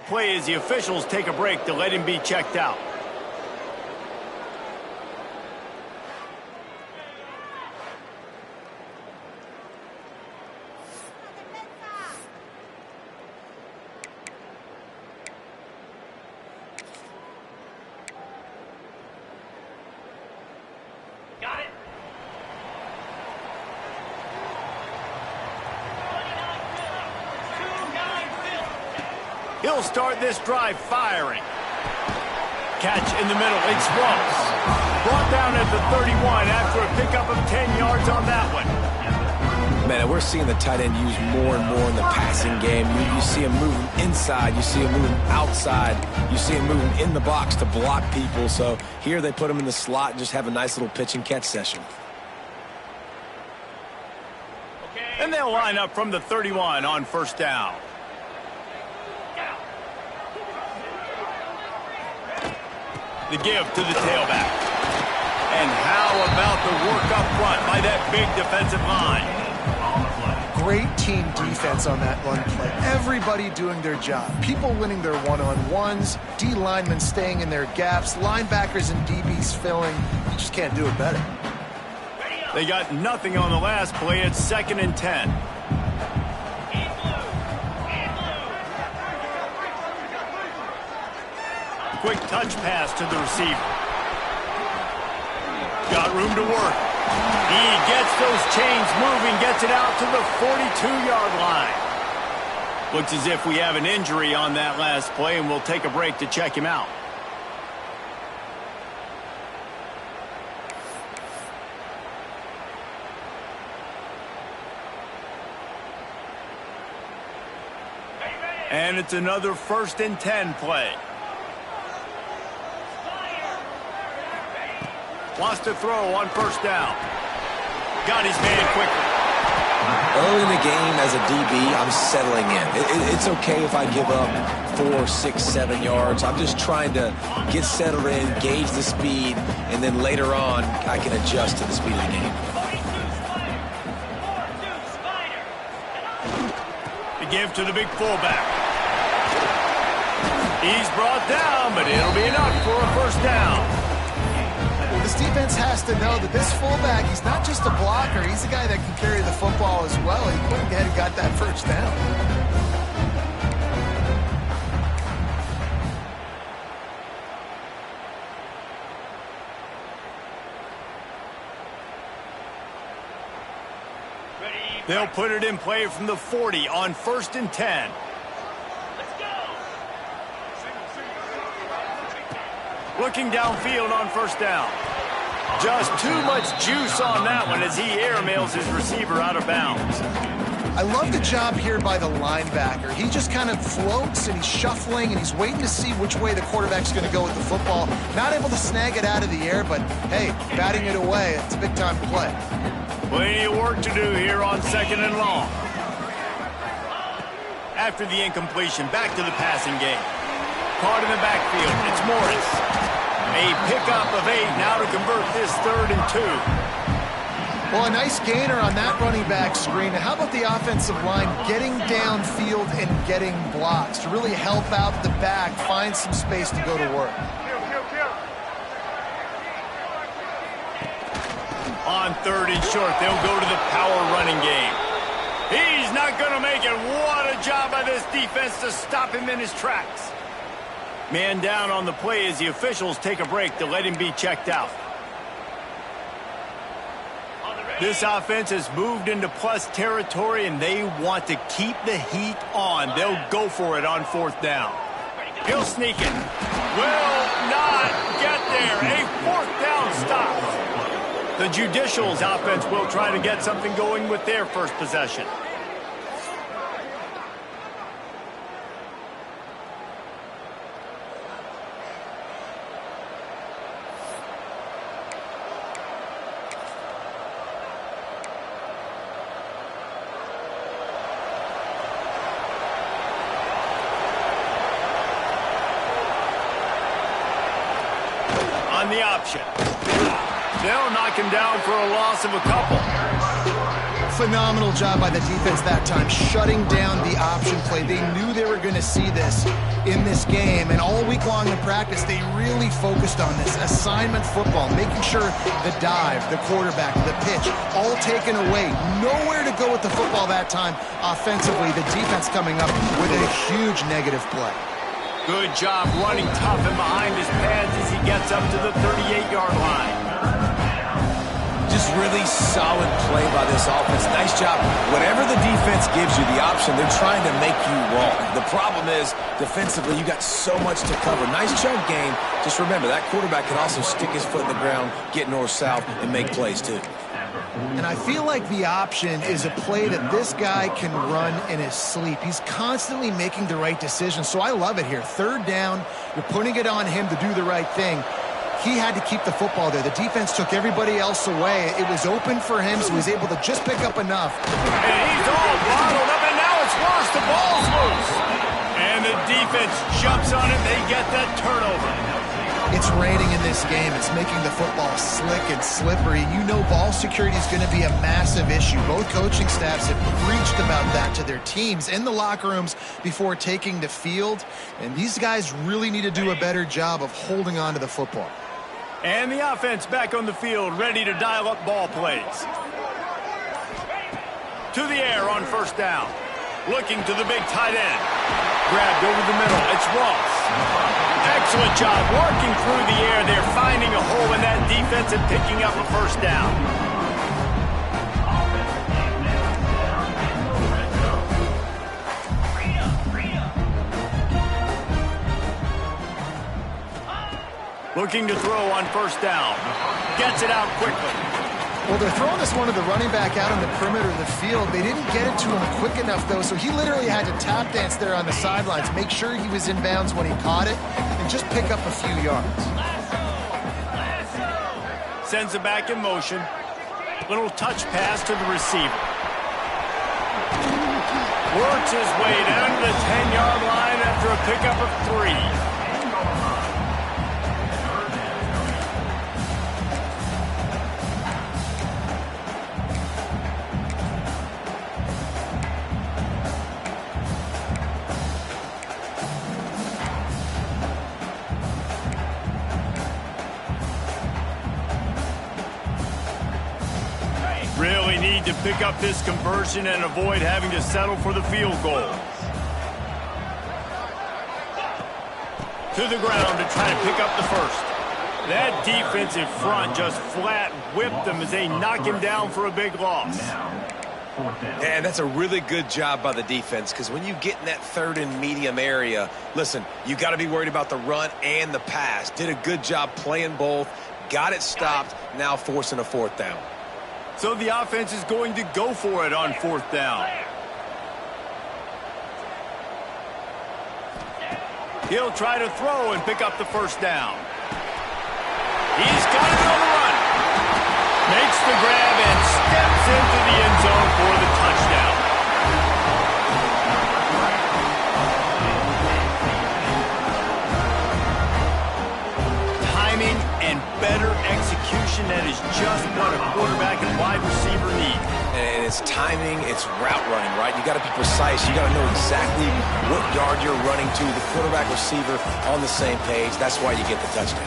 play as the officials take a break to let him be checked out. He'll start this drive firing. Catch in the middle. It's Ross. Brought down at the 31 after a pickup of 10 yards on that one. Man, we're seeing the tight end used more and more in the passing game. You see him moving inside. You see him moving outside. You see him moving in the box to block people. So here they put him in the slot and just have a nice little pitch and catch session. And they'll line up from the 31 on first down. The give to the tailback. And how about the work up front by that big defensive line? Great team defense on that run play. Everybody doing their job. People winning their one-on-ones, D linemen staying in their gaps, linebackers and DBs filling. You just can't do it better. They got nothing on the last play. It's 2nd and 10. Quick touch pass to the receiver. Got room to work. He gets those chains moving, gets it out to the 42-yard line. Looks as if we have an injury on that last play, and we'll take a break to check him out. And it's another 1st and 10 play. Wants to throw on first down. Got his man quickly. Early in the game as a DB, I'm settling in. It's okay if I give up 4, 6, 7 yards. I'm just trying to get settled in, gauge the speed, and then later on, I can adjust to the speed of the game. The give to the big fullback. He's brought down, but it'll be enough for a first down. This defense has to know that this fullback, he's not just a blocker, he's a guy that can carry the football as well. He went ahead and got that first down. They'll put it in play from the 40 on 1st and 10. Looking downfield on first down. Just too much juice on that one as he airmails his receiver out of bounds. I love the job here by the linebacker. He just kind of floats and he's shuffling and he's waiting to see which way the quarterback's going to go with the football. Not able to snag it out of the air, but hey, batting it away, it's a big time play. Plenty of work to do here on 2nd and long. After the incompletion, back to the passing game. Caught in the backfield, it's Morris. A pickup of 8 now to convert this 3rd and 2. Well, a nice gainer on that running back screen. How about the offensive line getting downfield and getting blocks to really help out the back, find some space to go to work? On 3rd and short, they'll go to the power running game. He's not going to make it. What a job by this defense to stop him in his tracks. Man down on the play as the officials take a break to let him be checked out. This offense has moved into plus territory, and they want to keep the heat on. They'll go for it on 4th down. He'll sneak it. Will not get there. A 4th down stop. The Judicials offense will try to get something going with their first possession. On the option. They'll knock him down for a loss of a couple. Phenomenal job by the defense that time, shutting down the option play. They knew they were going to see this in this game, and all week long in practice, they really focused on this assignment football, making sure the dive, the quarterback, the pitch, all taken away. Nowhere to go with the football that time offensively. The defense coming up with a huge negative play. Good job running tough and behind his pads as he gets up to the 38-yard line. Just really solid play by this offense. Nice job. Whatever the defense gives you the option, they're trying to make you wrong. The problem is, defensively, you got so much to cover. Nice chunk game. Just remember, that quarterback can also stick his foot in the ground, get north-south, and make plays too. And I feel like the option is a play that this guy can run in his sleep. He's constantly making the right decision, so I love it here. Third down, you're putting it on him to do the right thing. He had to keep the football there. The defense took everybody else away. It was open for him, so he was able to just pick up enough. And he's all bottled up, and now it's lost. The ball's loose. And the defense jumps on it. They get that turnover. It's raining in this game. It's making the football slick and slippery. You know ball security is going to be a massive issue. Both coaching staffs have preached about that to their teams in the locker rooms before taking the field. And these guys really need to do a better job of holding on to the football. And the offense back on the field, ready to dial up ball plays. To the air on first down. Looking to the big tight end. Grabbed over the middle. It's Ross. Excellent job working through the air. They're finding a hole in that defense and picking up a first down. Looking to throw on first down. Gets it out quickly. Well, they're throwing this one to the running back out on the perimeter of the field. They didn't get it to him quick enough, though, so he literally had to tap dance there on the sidelines, make sure he was in bounds when he caught it, and just pick up a few yards. Sends it back in motion. Little touch pass to the receiver. Works his way down to the 10-yard line after a pickup of 3. Really need to pick up this conversion and avoid having to settle for the field goal. To the ground to try to pick up the first. That defensive front just flat whipped them as they knock him down for a big loss. And that's a really good job by the defense, because when you get in that third and medium area, listen, you got to be worried about the run and the pass. Did a good job playing both, got it stopped, now forcing a fourth down. So the offense is going to go for it on fourth down. He'll try to throw and pick up the first down. He's got it on the run. Makes the grab and steps into the end zone for the touchdown. Timing and better execution, that is just what a quarterback and wide receiver need. And it's timing, it's route running, right? You got to be precise. You got to know exactly what yard you're running to. The quarterback, receiver on the same page. That's why you get the touchdown.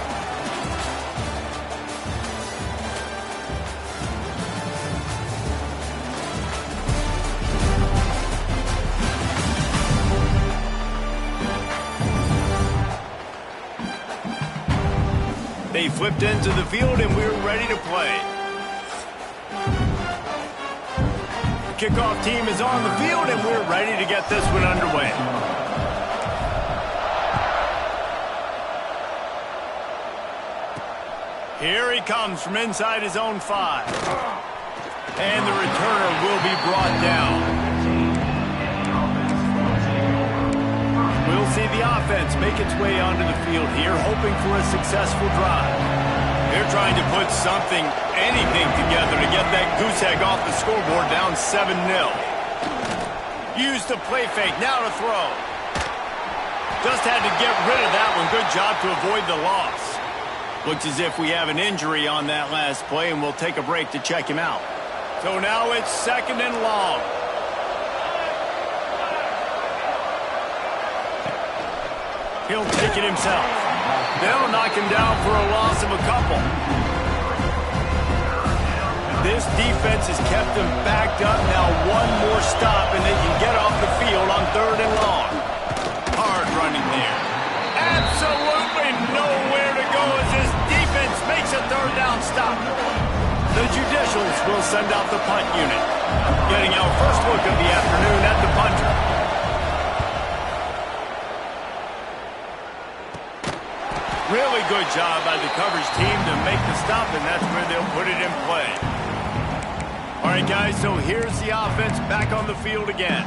They flipped into the field, and we're ready to play. The kickoff team is on the field, and we're ready to get this one underway. Here he comes from inside his own 5. And the returner will be brought down. We'll see the offense make its way onto the field here, hoping for a successful drive. They're trying to put something, anything together to get that goose egg off the scoreboard down 7-0. Use the play fake, now to throw. Just had to get rid of that one. Good job to avoid the loss. Looks as if we have an injury on that last play, and we'll take a break to check him out. So now it's 2nd and long. He'll take it himself. They'll knock him down for a loss of a couple. This defense has kept them backed up. Now one more stop, and they can get off the field on 3rd and long. Hard running there. Absolutely nowhere to go as this defense makes a 3rd down stop. The Judicials will send out the punt unit. Getting our first look of the afternoon at the punter. Really good job by the coverage team to make the stop, and that's where they'll put it in play. All right, guys, so here's the offense back on the field again.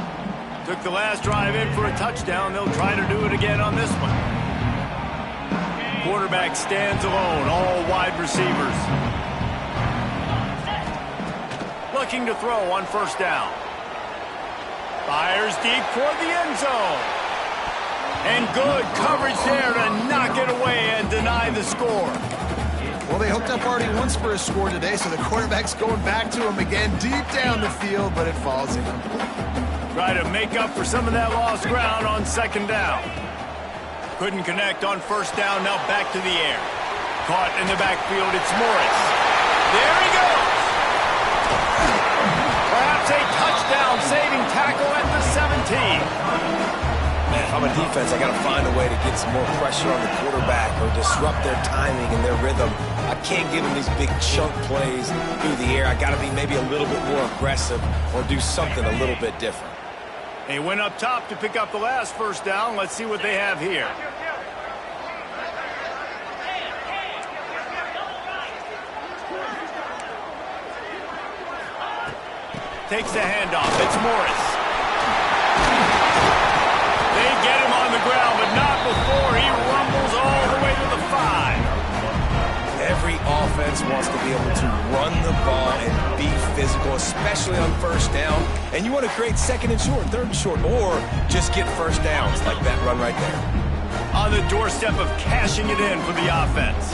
Took the last drive in for a touchdown. They'll try to do it again on this one. Quarterback stands alone, all wide receivers. Looking to throw on 1st down. Fires deep toward the end zone. And good coverage there to knock it away and deny the score. Well, they hooked up already once for a score today, so the quarterback's going back to him again deep down the field, but it falls incomplete. Try to make up for some of that lost ground on 2nd down. Couldn't connect on 1st down, now back to the air. Caught in the backfield, it's Morris. There he goes! Perhaps a touchdown-saving tackle at the 17. Man, if I'm a defense, I got to find a way to get some more pressure on the quarterback or disrupt their timing and their rhythm. I can't give them these big chunk plays through the air. I got to be maybe a little bit more aggressive or do something a little bit different. They went up top to pick up the last 1st down. Let's see what they have here. Takes the handoff. It's Morris. They get him on the ground, but not before he rumbles all the way to the 5. Every offense wants to be able to run the ball and be physical, especially on 1st down. And you want to create 2nd and short, 3rd and short, or just get 1st downs like that run right there. On the doorstep of cashing it in for the offense.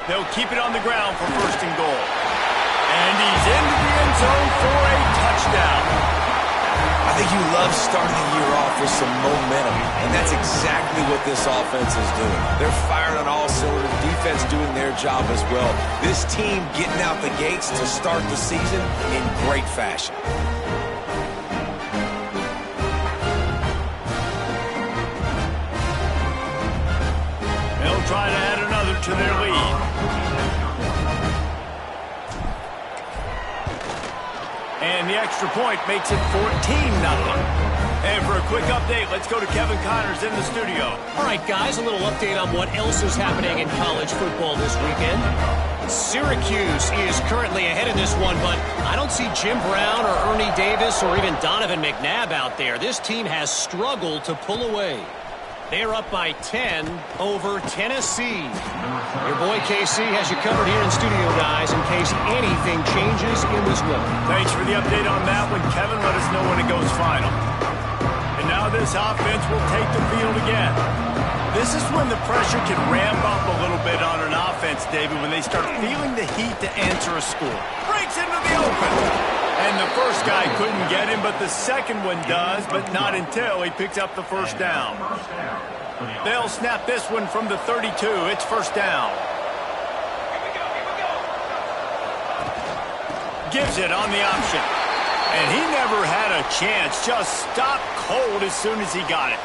They'll keep it on the ground for 1st and goal. And he's into the end zone for a touchdown. I think you love starting the year off with some momentum, and that's exactly what this offense is doing. They're firing on all cylinders, defense doing their job as well. This team getting out the gates to start the season in great fashion. They'll try to add another to their lead. And the extra point makes it 14-0. And for a quick update, let's go to Kevin Connors in the studio. All right, guys, a little update on what else is happening in college football this weekend. Syracuse is currently ahead in this one, but I don't see Jim Brown or Ernie Davis or even Donovan McNabb out there. This team has struggled to pull away. They're up by 10 over Tennessee. Your boy KC has you covered here in studio, guys, in case anything changes in this one. Thanks for the update on that one, Kevin. Let us know when it goes final. And now this offense will take the field again. This is when the pressure can ramp up a little bit on an offense, David, when they start feeling the heat to answer a score. Breaks into the open. And the first guy couldn't get him, but the second one does, but not until he picks up the 1st down. They'll snap this one from the 32. It's 1st down. Gives it on the option. And he never had a chance. Just stopped cold as soon as he got it.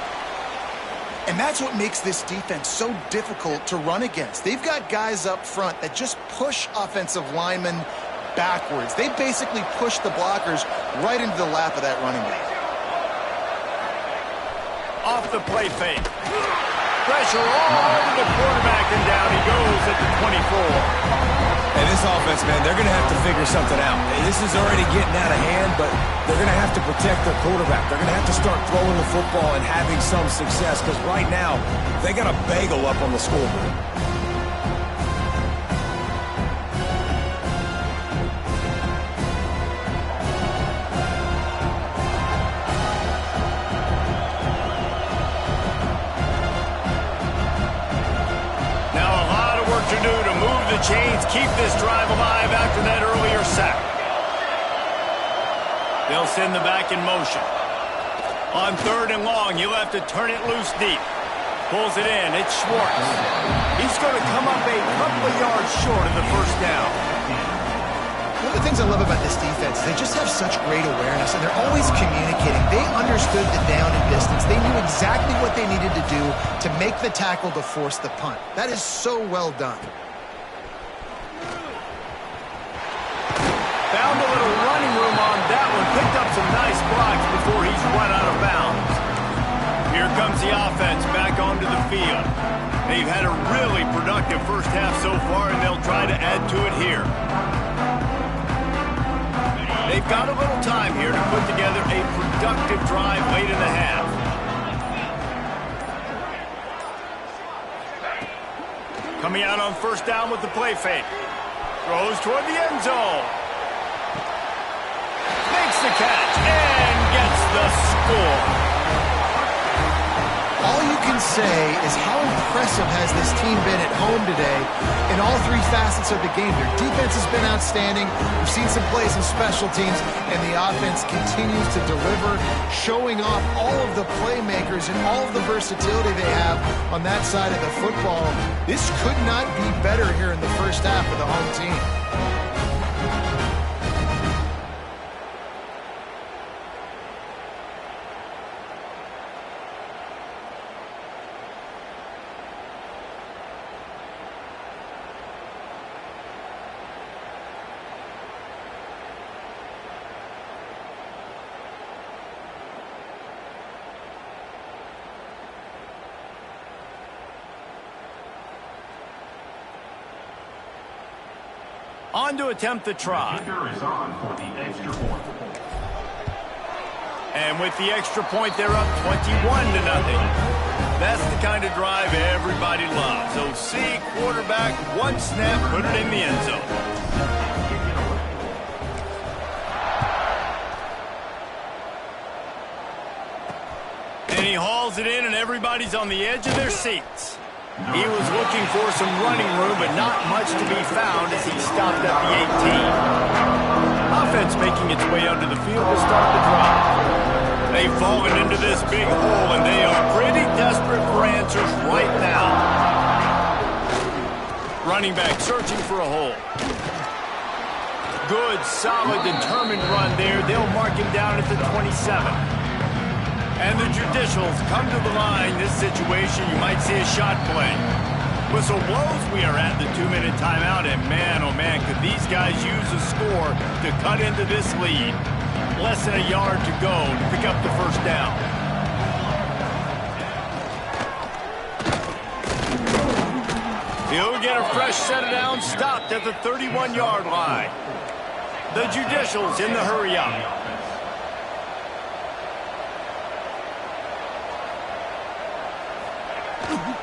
And that's what makes this defense so difficult to run against. They've got guys up front that just push offensive linemen backwards. They basically push the blockers right into the lap of that running back. Off the play fake. Pressure all over the quarterback, and down he goes at the 24. And this offense, man, they're going to have to figure something out. This is already getting out of hand, but they're going to have to protect their quarterback. They're going to have to start throwing the football and having some success, because right now, they got a bagel up on the scoreboard. Chains keep this drive alive after that earlier sack. They'll send the back in motion. On 3rd and long, you'll have to turn it loose deep. Pulls it in. It's Schwartz. He's going to come up a couple of yards short of the first down. One of the things I love about this defense, they just have such great awareness, and they're always communicating. They understood the down and distance. They knew exactly what they needed to do to make the tackle to force the punt. That is so well done. Found a little running room on that one. Picked up some nice blocks before he's run out of bounds. Here comes the offense back onto the field. They've had a really productive first half so far, and they'll try to add to it here. They've got a little time here to put together a productive drive late in the half. Coming out on first down with the play fake. Throws toward the end zone. Makes the catch and gets the score. All you can say is how impressive has this team been at home today in all three facets of the game. Their defense has been outstanding. We've seen some plays in special teams, and the offense continues to deliver, showing off all of the playmakers and all of the versatility they have on that side of the football. This could not be better here in the first half of the home team. On to attempt the try. And with the extra point, they're up 21-0. That's the kind of drive everybody loves. OC, quarterback, one snap, put it in the end zone. And he hauls it in, and everybody's on the edge of their seats. He was looking for some running room, but not much to be found as he stopped at the 18. Offense making its way onto the field to start the drive. They've fallen into this big hole, and they are pretty desperate for answers right now. Running back searching for a hole. Good, solid, determined run there. They'll mark him down at the 27. And the Judicials come to the line. This situation, you might see a shot play. Whistle blows, we are at the 2-minute timeout, and man, oh man, could these guys use a score to cut into this lead. Less than a yard to go to pick up the first down. He'll get a fresh set of downs, stopped at the 31-yard line. The Judicials in the hurry-up.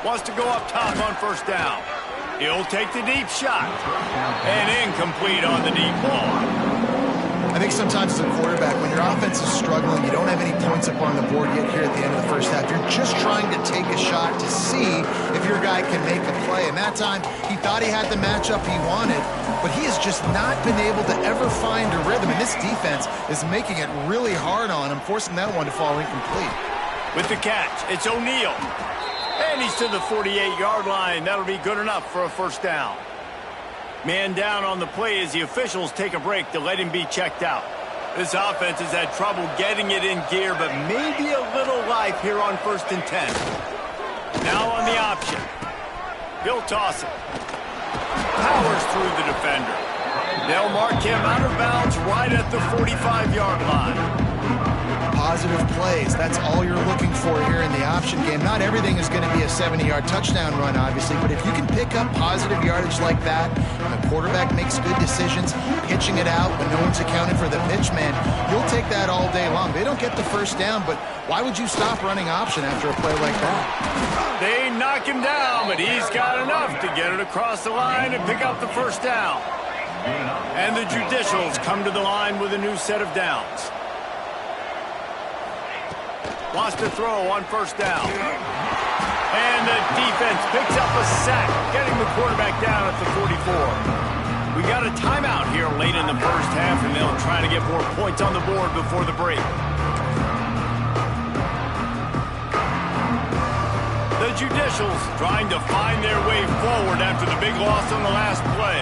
Wants to go up top on first down. He'll take the deep shot. And incomplete on the deep ball. I think sometimes as a quarterback, when your offense is struggling, you don't have any points up on the board yet here at the end of the first half. You're just trying to take a shot to see if your guy can make a play. And that time, he thought he had the matchup he wanted, but he has just not been able to ever find a rhythm. And this defense is making it really hard on him, forcing that one to fall incomplete. With the catch, it's O'Neal. And he's to the 48-yard line. That'll be good enough for a first down. Man down on the play as the officials take a break to let him be checked out. This offense has had trouble getting it in gear, but maybe a little life here on 1st and 10. Now on the option. He'll toss it. Powers through the defender. They'll mark him out of bounds right at the 45-yard line. Positive plays. That's all you're looking for here in the option game. Not everything is going to be a 70-yard touchdown run, obviously, but if you can pick up positive yardage like that, and the quarterback makes good decisions, pitching it out when no one's accounting for the pitch man, you'll take that all day long. They don't get the first down, but why would you stop running option after a play like that? They knock him down, but he's got enough to get it across the line and pick up the first down. And the Judicials come to the line with a new set of downs. Wants to throw on first down. And the defense picks up a sack, getting the quarterback down at the 44. We got a timeout here late in the first half, and they'll try to get more points on the board before the break. The Judicials trying to find their way forward after the big loss on the last play.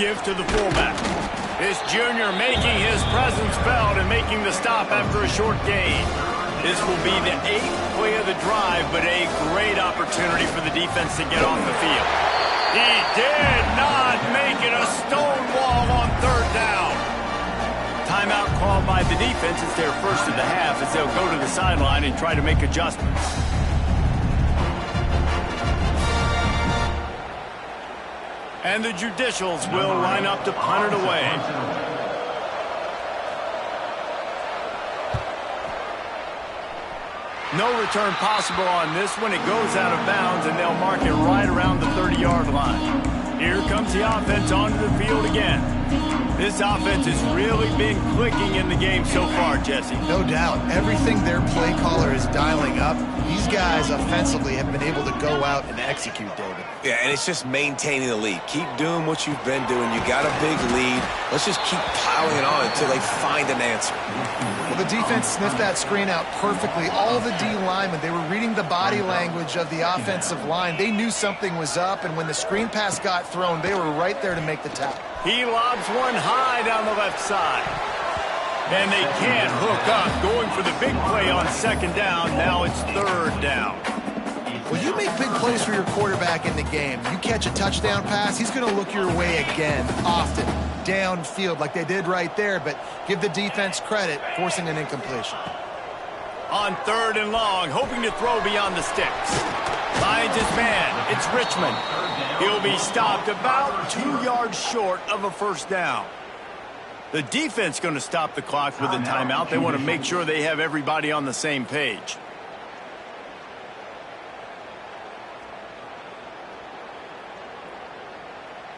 Give to the fullback. This junior making his presence felt and making the stop after a short gain. This will be the 8th play of the drive, but a great opportunity for the defense to get off the field. He did not make it a stonewall on 3rd down. Timeout called by the defense. It's their first of the half as they'll go to the sideline and try to make adjustments. And the Judicials will line up to punt it away. No return possible on this one. It goes out of bounds, and they'll mark it right around the 30-yard line. Here comes the offense onto the field again. This offense has really been clicking in the game so far, Jesse. No doubt. Everything their play caller is dialing up, these guys offensively have been able to go out and execute, David. Yeah, and it's just maintaining the lead. Keep doing what you've been doing. You got a big lead. Let's just keep piling it on until they find an answer. Well, the defense sniffed that screen out perfectly. All the D linemen, they were reading the body language of the offensive line. They knew something was up, and when the screen pass got thrown, they were right there to make the tackle. He lobs one high down the left side. And they can't hook up, going for the big play on 2nd down. Now it's 3rd down. Well, you make big plays for your quarterback in the game. You catch a touchdown pass, he's going to look your way again, often, downfield like they did right there, but give the defense credit, forcing an incompletion. On 3rd and long, hoping to throw beyond the sticks. Finds his man. It's Richmond. He'll be stopped about 2 yards short of a 1st down. The defense going to stop the clock with a timeout. They want to make sure they have everybody on the same page.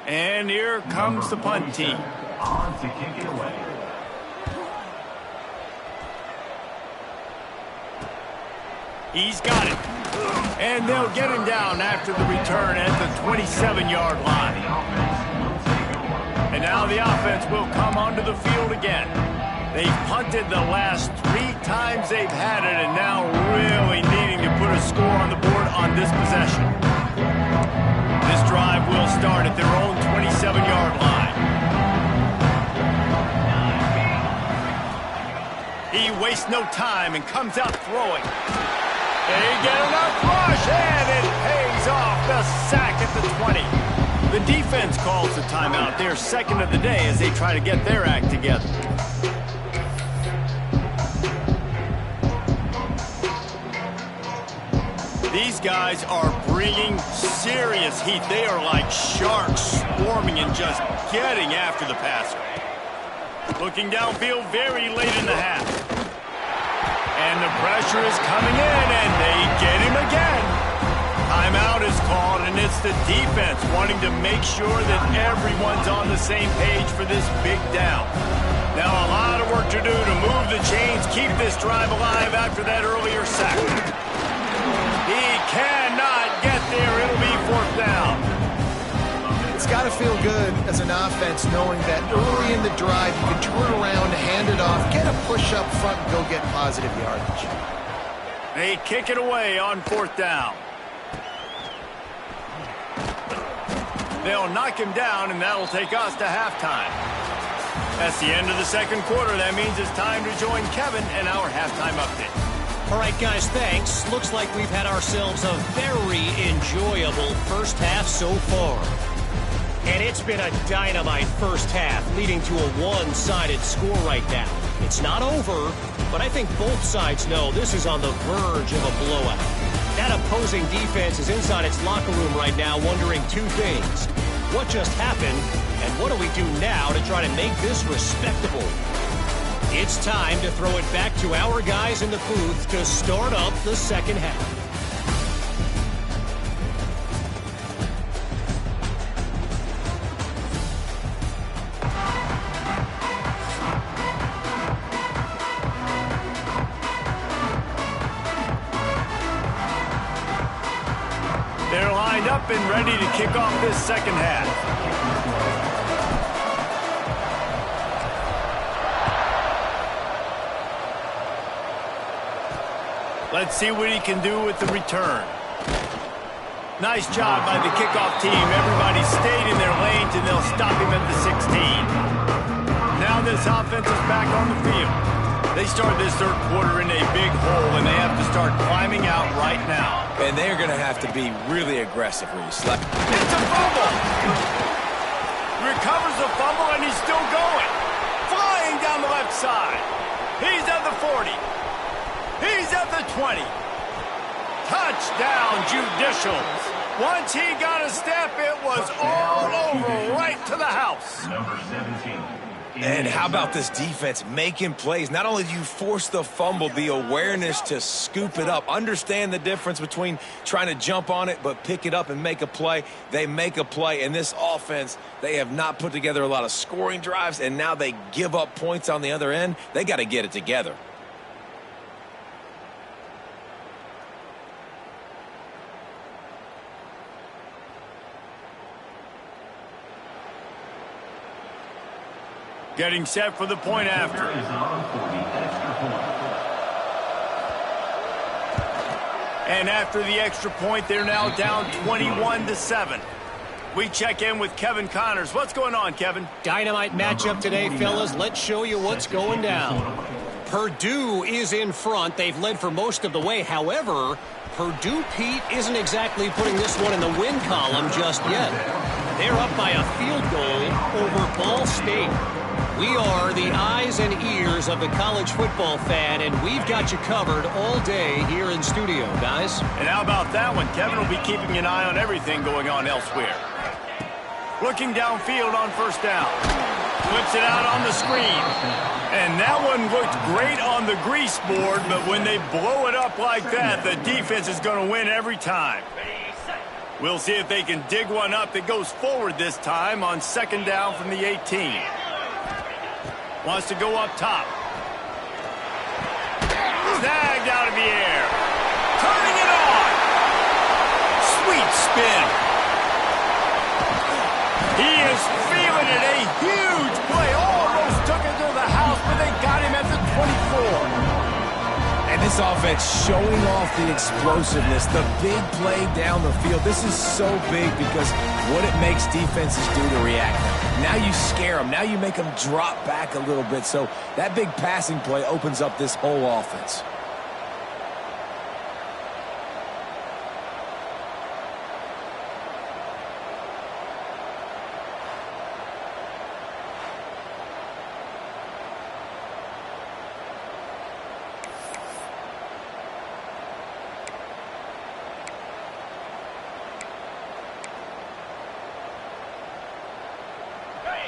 And here comes the punt team. On to kick it away. He's got it. And they'll get him down after the return at the 27-yard line. And now the offense will come onto the field again. They've punted the last 3 times they've had it, and now really needing to put a score on the board on this possession. This drive will start at their own 27-yard line. He wastes no time and comes out throwing. They get enough rush, and it pays off. The sack at the 20. The defense calls the timeout. Their 2nd of the day as they try to get their act together. These guys are bringing serious heat. They are like sharks swarming and just getting after the passer. Looking downfield very late in the half. And the pressure is coming in, and they get him again. Timeout is called, and it's the defense wanting to make sure that everyone's on the same page for this big down. Now a lot of work to do to move the chains, keep this drive alive after that earlier sack. He cannot get there. It'll be 4th down. It's got to feel good as an offense knowing that early in the drive you can turn around, hand it off, get a push up front, and go get positive yardage. They kick it away on 4th down. They'll knock him down, and that'll take us to halftime. That's the end of the 2nd quarter. That means it's time to join Kevin in our halftime update. All right, guys, thanks. Looks like we've had ourselves a very enjoyable first half so far. And it's been a dynamite first half, leading to a one-sided score right now. It's not over, but I think both sides know this is on the verge of a blowout. That opposing defense is inside its locker room right now wondering 2 things. What just happened, and what do we do now to try to make this respectable? It's time to throw it back to our guys in the booth to start up the 2nd half. They're lined up and ready to kick off this 2nd half. Let's see what he can do with the return. Nice job by the kickoff team. Everybody stayed in their lanes, and they'll stop him at the 16. Now this offense is back on the field. They start this third quarter in a big hole, and they have to start climbing out right now. And they're going to have to be really aggressive when you slap. It's a fumble! Recovers the fumble, and he's still going. Flying down the left side. He's at the 40. He's at the 20. Touchdown, Judicials. Once he got a step, it was all over, right to the house. Number 17. And how about this defense making plays? Not only do you force the fumble, the awareness to scoop it up. Understand the difference between trying to jump on it, but pick it up and make a play. They make a play. In this offense, they have not put together a lot of scoring drives, and now they give up points on the other end. They got to get it together. Getting set for the point after. Is on for the extra point. And after the extra point, they're now down 21-7. We check in with Kevin Connors. What's going on, Kevin? Dynamite matchup today, fellas. Let's show you what's going down. Purdue is in front. They've led for most of the way. However, Purdue, Pete, isn't exactly putting this one in the win column just yet. They're up by a field goal over Ball State. We are the eyes and ears of the college football fan, and we've got you covered all day here in studio, guys. And how about that one? Kevin will be keeping an eye on everything going on elsewhere. Looking downfield on first down. Flips it out on the screen. And that one looked great on the grease board, but when they blow it up like that, the defense is going to win every time. We'll see if they can dig one up that goes forward this time on second down from the 18. Wants to go up top. Snagged out of the air. Turning it on. Sweet spin. He is feeling it. A huge play. Almost took it to the house, but they got him at the 24. And this offense showing off the explosiveness, the big play down the field. This is so big because what it makes defenses do to react. Now you scare them. Now you make them drop back a little bit. So that big passing play opens up this whole offense.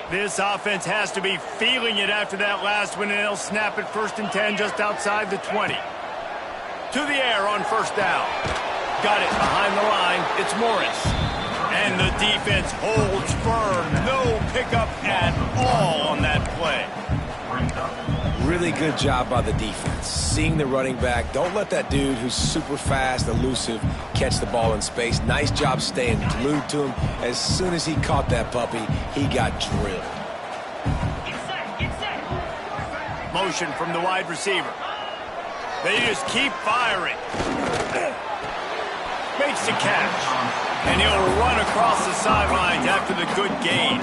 This offense has to be feeling it after that last one, and they'll snap it 1st and 10 just outside the 20. To the air on first down. Got it behind the line. It's Morris. And the defense holds firm. No pickup at all on that play. Really good job by the defense. Seeing the running back. Don't let that dude who's super fast, elusive, catch the ball in space. Nice job staying glued to him. As soon as he caught that puppy, he got drilled. Motion from the wide receiver. They just keep firing. Makes the catch. And he'll run across the sidelines after the good gain.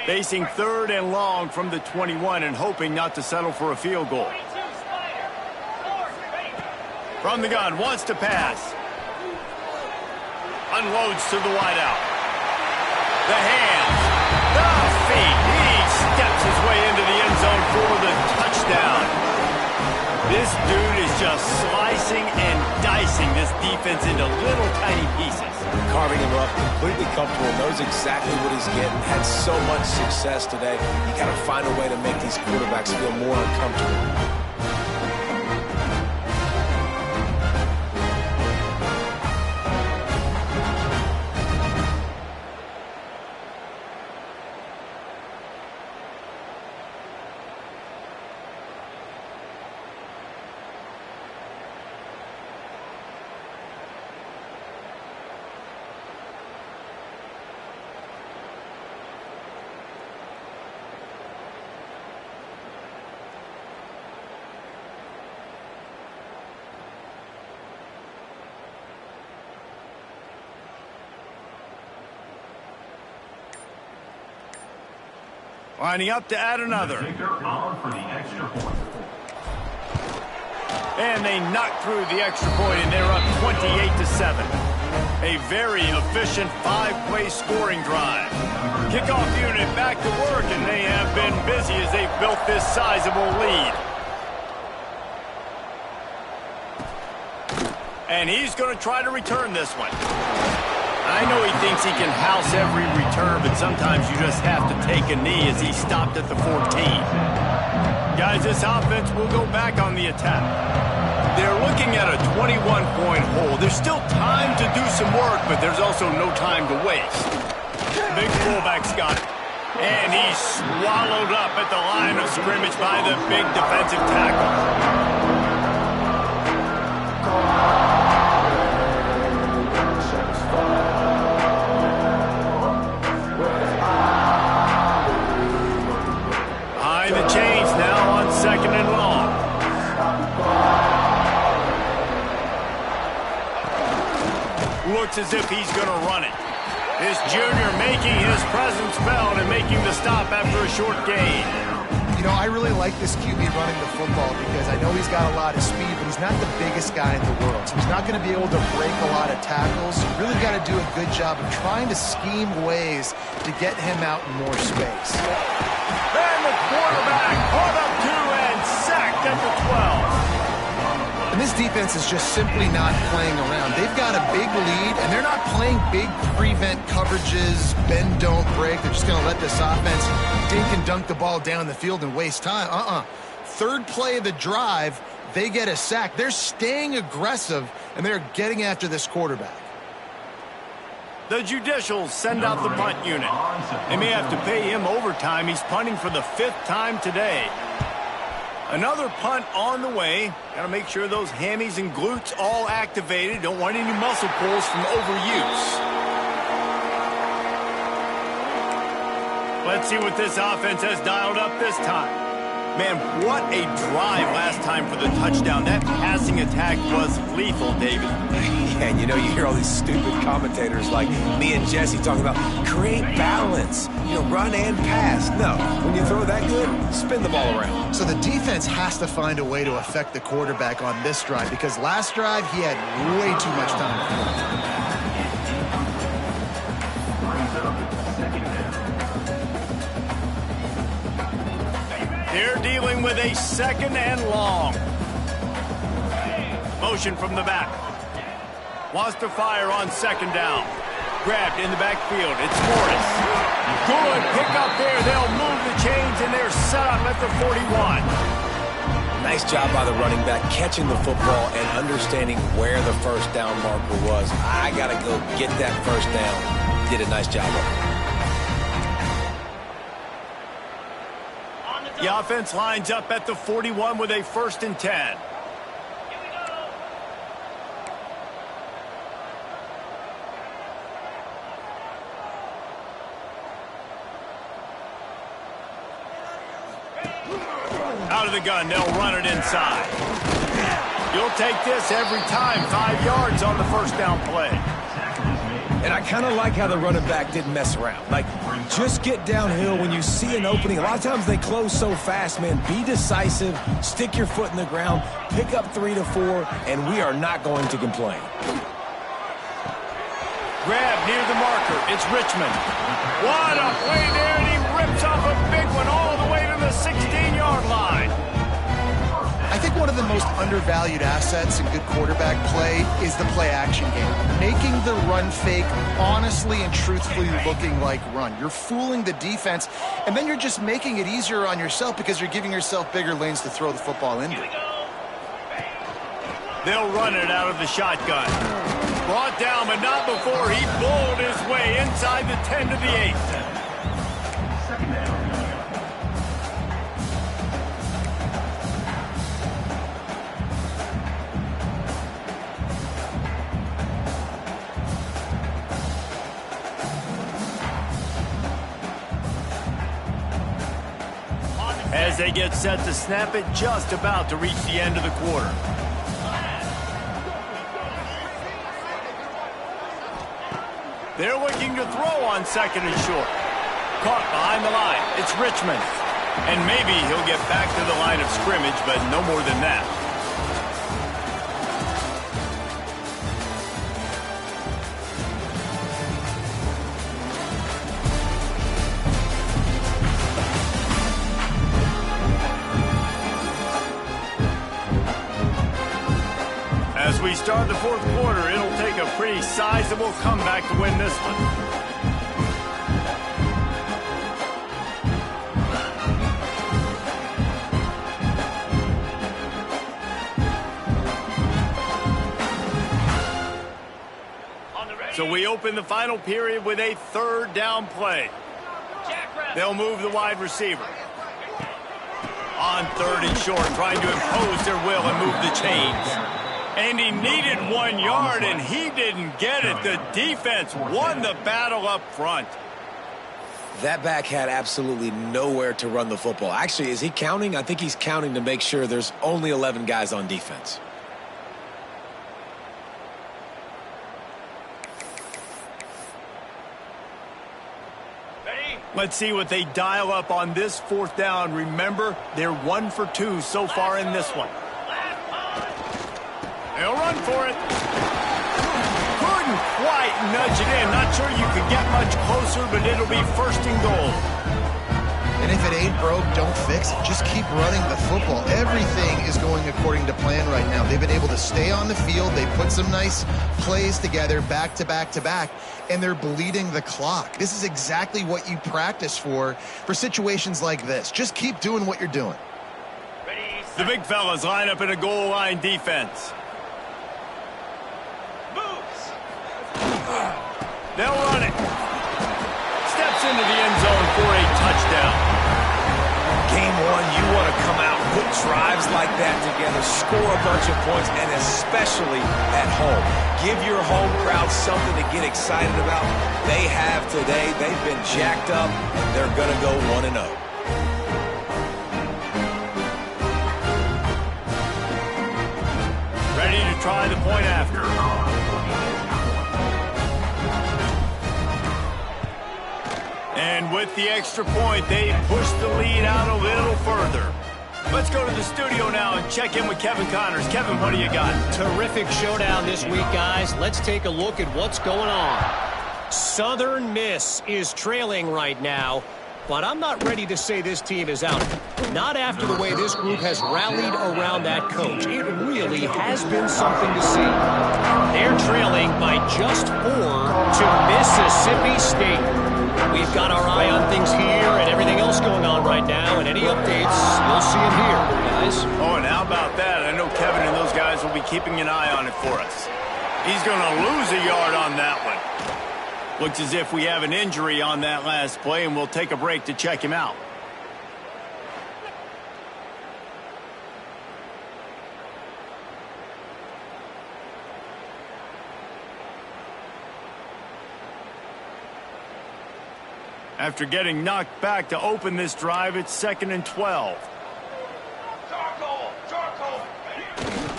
Facing 3rd and long from the 21 and hoping not to settle for a field goal. From the gun, wants to pass. Unloads to the wideout. The hands, the feet. He steps his way into the end zone for the touchdown. This dude is just slicing and dicing this defense into little tiny pieces. Carving him up, completely comfortable, knows exactly what he's getting, had so much success today. You got to find a way to make these quarterbacks feel more uncomfortable. Lining up to add another. Kicker on for the extra point. And they knock through the extra point, and they're up 28-7. A very efficient 5-play scoring drive. Kickoff unit back to work, and they have been busy as they've built this sizable lead. And he's going to try to return this one. I know he thinks he can house every return, but sometimes you just have to take a knee as he stopped at the 14. Guys, this offense will go back on the attack. They're looking at a 21-point hole. There's still time to do some work, but there's also no time to waste. Big fullback's got it. And he's swallowed up at the line of scrimmage by the big defensive tackle. Behind the chains now on 2nd and long. Looks as if he's going to run it. This junior making his presence felt and making the stop after a short gain. You know, I really like this QB running the football because I know he's got a lot of speed, but he's not the biggest guy in the world. So he's not going to be able to break a lot of tackles. You really got to do a good job of trying to scheme ways to get him out in more space. And the quarterback caught up to and sacked at the 12. And this defense is just simply not playing around. They've got a big lead, and they're not playing big prevent coverages, bend, don't break. They're just going to let this offense dink and dunk the ball down the field and waste time. Third play of the drive, they get a sack. They're staying aggressive, and they're getting after this quarterback. The Judicials send out the punt unit. They may have to pay him overtime. He's punting for the 5th time today. Another punt on the way. Got to make sure those hammies and glutes all activated. Don't want any muscle pulls from overuse. Let's see what this offense has dialed up this time. Man, what a drive last time for the touchdown. That passing attack was lethal, David. Yeah, and you know, you hear all these stupid commentators like me and Jesse talking about create balance, run and pass. No, when you throw that good, spin the ball around. So the defense has to find a way to affect the quarterback on this drive because last drive he had way too much time. They're dealing with a 2nd and long. Motion from the back. Wants to fire on 2nd down. Grabbed in the backfield. It's Morris. Good pick up there. They'll move the chains, and they're set up at the 41. Nice job by the running back catching the football and understanding where the first down marker was. I got to go get that first down. Did a nice job of it. The offense lines up at the 41 with a 1st and 10. Out of the gun, they'll run it inside. You'll take this every time. 5 yards on the first down play. And I kind of like how the running back didn't mess around. Like, just get downhill when you see an opening. A lot of times they close so fast, man. Be decisive, stick your foot in the ground, pick up 3 to 4, and we are not going to complain. Grab near the marker. It's Richmond. What a play there, and he rips off a big one all the way to the 16-yard line. I think one of the most undervalued assets in good quarterback play is the play-action game. Making the run fake honestly and truthfully looking like run. You're fooling the defense, and then you're just making it easier on yourself because you're giving yourself bigger lanes to throw the football into. They'll run it out of the shotgun. Brought down, but not before he bowled his way inside the 10 to the 8. As they get set to snap it, just about to reach the end of the quarter. They're looking to throw on 2nd and short. Caught behind the line. It's Richmond. And maybe he'll get back to the line of scrimmage, but no more than that. As we start the fourth quarter, it'll take a pretty sizable comeback to win this one. So we open the final period with a third down play. They'll move the wide receiver. On third and short, trying to impose their will and move the chains. And he needed 1 yard, and he didn't get it. The defense won the battle up front. That back had absolutely nowhere to run the football. Actually, is he counting? I think he's counting to make sure there's only 11 guys on defense. Let's see what they dial up on this fourth down. Remember, they're 1 for 2 so far in this one. They'll run for it. Couldn't quite nudge it in. Not sure you could get much closer, but it'll be first and goal. And if it ain't broke, don't fix it. Just keep running the football. Everything is going according to plan right now. They've been able to stay on the field. They put some nice plays together back to back to back, and they're bleeding the clock. This is exactly what you practice for situations like this. Just keep doing what you're doing. The big fellas line up in a goal line defense. They'll run it. Steps into the end zone for a touchdown. Game one, you want to come out, put drives like that together, score a bunch of points, and especially at home. Give your home crowd something to get excited about. They have today. They've been jacked up, and they're going to go 1-0. Ready to try the point after. And with the extra point, they push the lead out a little further. Let's go to the studio now and check in with Kevin Connors. Kevin, what do you got? Terrific showdown this week, guys. Let's take a look at what's going on. Southern Miss is trailing right now, but I'm not ready to say this team is out. Not after the way this group has rallied around that coach. It really has been something to see. They're trailing by just 4 to Mississippi State. We've got our eye on things here and everything else going on right now, and any updates, you'll see them here, guys. Oh, and how about that? I know Kevin and those guys will be keeping an eye on it for us. He's going to lose a yard on that one. Looks as if we have an injury on that last play, and we'll take a break to check him out. After getting knocked back to open this drive, it's 2nd and 12.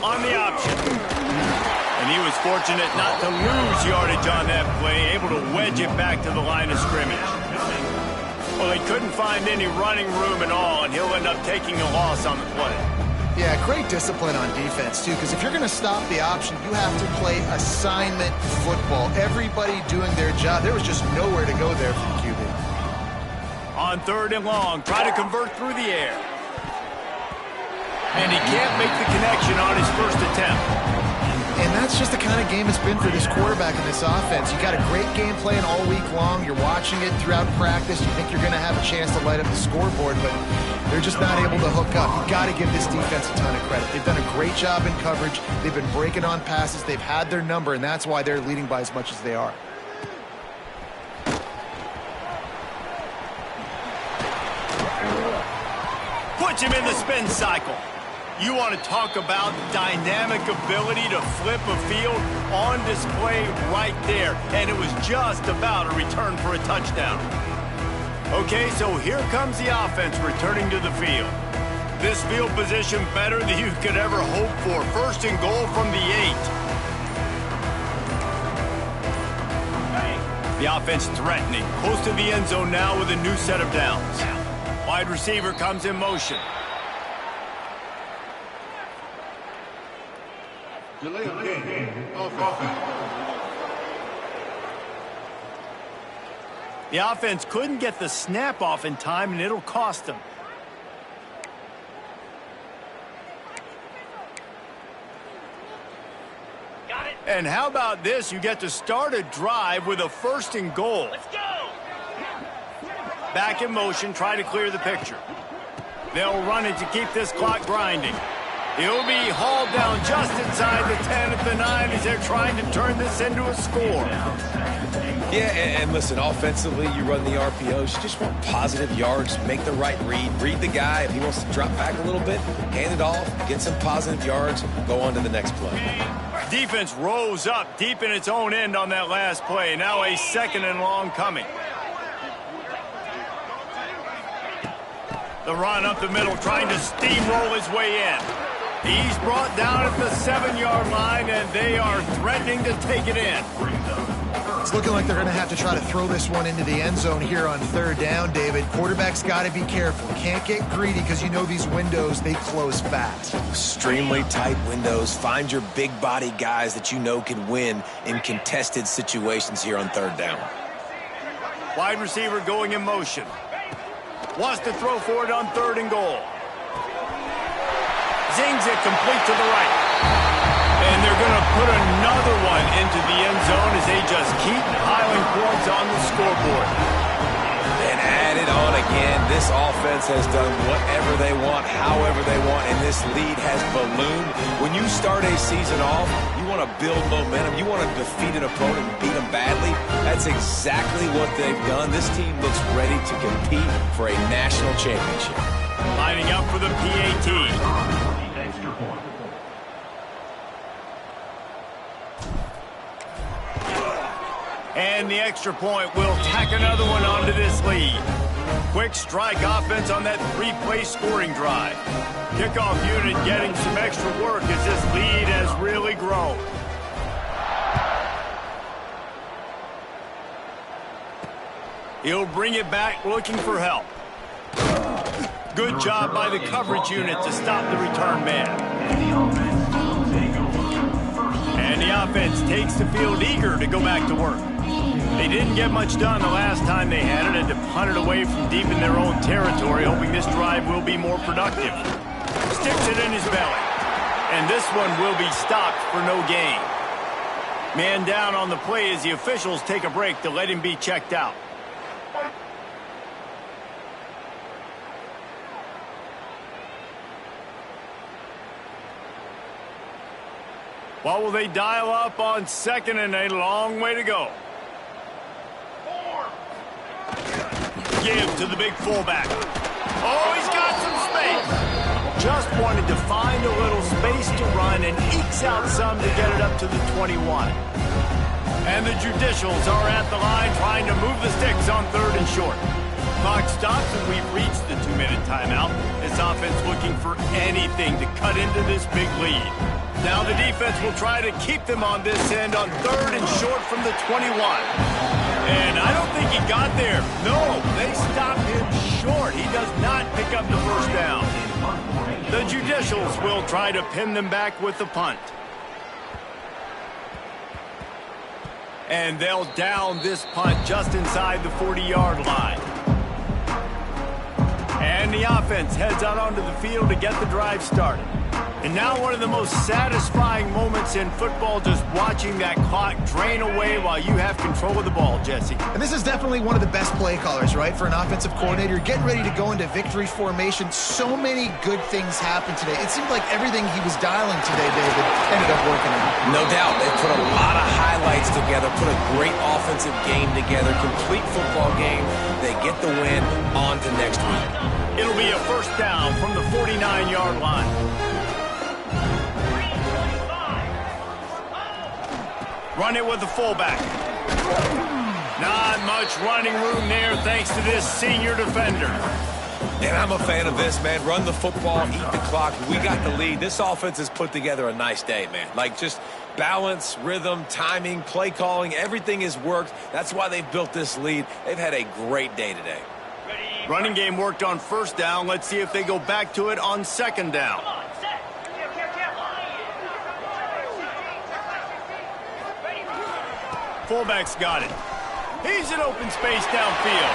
On the option. And he was fortunate not to lose yardage on that play, able to wedge it back to the line of scrimmage. Well, he couldn't find any running room at all, and he'll end up taking a loss on the play. Yeah, great discipline on defense, too, because if you're going to stop the option, you have to play assignment football. Everybody doing their job. There was just nowhere to go there from QB. On 3rd and long, try to convert through the air. And he can't make the connection on his first attempt. And that's just the kind of game it's been for this quarterback in this offense. You got a great game plan all week long. You're watching it throughout practice. You think you're going to have a chance to light up the scoreboard, but they're just not able to hook up. You've got to give this defense a ton of credit. They've done a great job in coverage. They've been breaking on passes. They've had their number, and that's why they're leading by as much as they are. Puts him in the spin cycle. You want to talk about dynamic ability to flip a field on display right there. And it was just about a return for a touchdown. Okay, so here comes the offense returning to the field. This field position better than you could ever hope for. 1st and goal from the 8. The offense threatening. Close to the end zone now with a new set of downs. Wide receiver comes in motion. Delay of game. Offense. The offense couldn't get the snap off in time, and it'll cost them. And how about this? You get to start a drive with a 1st and goal. Let's go! Back in motion, try to clear the picture. They'll run it to keep this clock grinding. He'll be hauled down just inside the 10 at the 9 as they're trying to turn this into a score. Yeah, and listen, offensively, you run the RPOs. You just want positive yards, make the right read the guy. If he wants to drop back a little bit, hand it off, get some positive yards, go on to the next play. Defense rose up deep in its own end on that last play. Now a 2nd and long coming. The run up the middle, trying to steamroll his way in. He's brought down at the 7-yard line, and they are threatening to take it in. It's looking like they're going to have to try to throw this one into the end zone here on 3rd down, David. Quarterback's got to be careful. Can't get greedy because you know these windows, they close fast. Extremely tight windows. Find your big body guys that you know can win in contested situations here on 3rd down. Wide receiver going in motion. Wants to throw for it on 3rd and goal. Zings it complete to the right. And they're going to put another one into the end zone as they just keep piling points on the scoreboard. And add it on again. This offense has done whatever they want, however they want, and this lead has ballooned. When you start a season off, you want to build momentum. You want to defeat an opponent and beat them badly. That's exactly what they've done. This team looks ready to compete for a national championship. Lining up for the PAT. Extra point. And the extra point will tack another one onto this lead. Quick strike offense on that 3-play scoring drive. Kickoff unit getting some extra work as this lead has really grown. He'll bring it back looking for help. Good job by the coverage unit to stop the return man. And the offense takes the field eager to go back to work. They didn't get much done the last time they had it and to punt it away from deep in their own territory, hoping this drive will be more productive. Sticks it in his belly. And this one will be stopped for no gain. Man down on the play as the officials take a break to let him be checked out. What will they dial up on 2nd and a long way to go? Give to the big fullback. Oh, he's got some space. Just wanted to find a little space to run and ekes out some to get it up to the 21. And the Judicials are at the line trying to move the sticks on 3rd and short. Clock stops and we've reached the 2-minute timeout. This offense looking for anything to cut into this big lead. Now the defense will try to keep them on this end on 3rd and short from the 21. And I don't think he got there. No, they stopped him short. He does not pick up the 1st down. The Judicials will try to pin them back with the punt. And they'll down this punt just inside the 40-yard line. And the offense heads out onto the field to get the drive started. And now one of the most satisfying moments in football, just watching that clock drain away while you have control of the ball, Jesse. And this is definitely one of the best play callers, right, for an offensive coordinator. Getting ready to go into victory formation. So many good things happened today. It seemed like everything he was dialing today, David, ended up working out. No doubt. They put a lot of highlights together, put a great offensive game together, complete football game. They get the win. On to next week. It'll be a 1st down from the 49-yard line. Run it with the fullback. Not much running room there thanks to this senior defender. And I'm a fan of this, man. Run the football, eat the clock. We got the lead. This offense has put together a nice day, man. Like, just balance, rhythm, timing, play calling, everything has worked. That's why they've built this lead. They've had a great day today. Running game worked on first down. Let's see if they go back to it on second down. Fullback's got it. He's in open space downfield.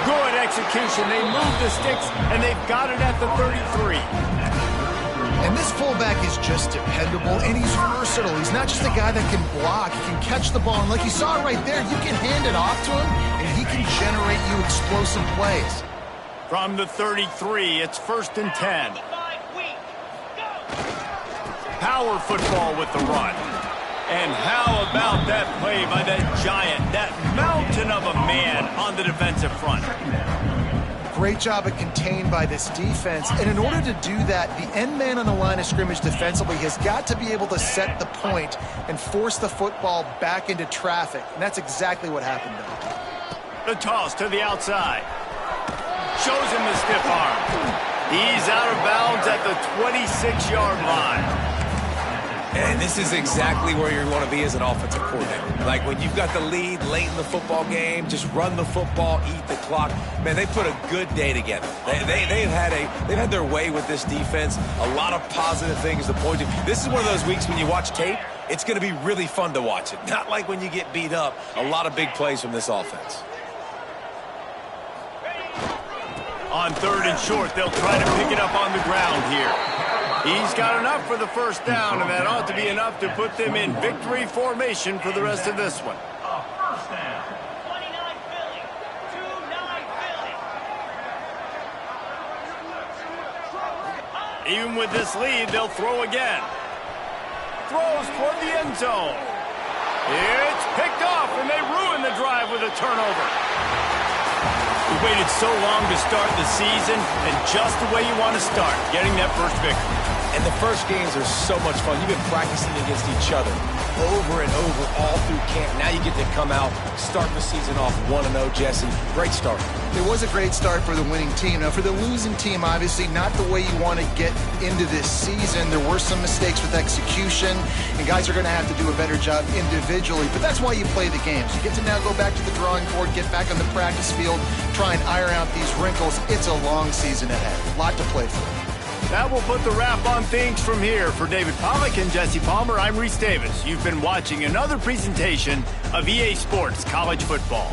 Good execution. They move the sticks, and they've got it at the 33. And this fullback is just dependable, and he's versatile. He's not just a guy that can block. He can catch the ball. And like you saw right there, you can hand it off to him, and he can generate you explosive plays. From the 33, it's 1st and 10. Power football with the run. And how about that play by that giant, that mountain of a man on the defensive front? Great job of contained by this defense. And in order to do that, the end man on the line of scrimmage defensively has got to be able to set the point and force the football back into traffic. And that's exactly what happened there. The toss to the outside. Shows him the stiff arm. He's out of bounds at the 26-yard line. And this is exactly where you want to be as an offensive coordinator. Like when you've got the lead late in the football game, just run the football, eat the clock. Man, they put a good day together. They've had their way with this defense. A lot of positive things to point to. This is one of those weeks when you watch tape, it's going to be really fun to watch it. Not like when you get beat up. A lot of big plays from this offense. On 3rd and short, they'll try to pick it up on the ground here. He's got enough for the first down, and that ought to be enough to put them in victory formation for the rest of this one. First down. 29 Philly. 2-9 Philly. Even with this lead, they'll throw again. Throws toward the end zone. It's picked off, and they ruin the drive with a turnover. We waited so long to start the season, and just the way you want to start, getting that first victory. And the first games are so much fun. You've been practicing against each other over and over all through camp. Now you get to come out, start the season off 1-0, Jesse. Great start. It was a great start for the winning team. Now, for the losing team, obviously not the way you want to get into this season. There were some mistakes with execution, and guys are going to have to do a better job individually. But that's why you play the games. You get to now go back to the drawing board, get back on the practice field, try and iron out these wrinkles. It's a long season ahead. A lot to play for. That will put the wrap on things from here. For David Pollack and Jesse Palmer, I'm Reese Davis. You've been watching another presentation of EA Sports College Football.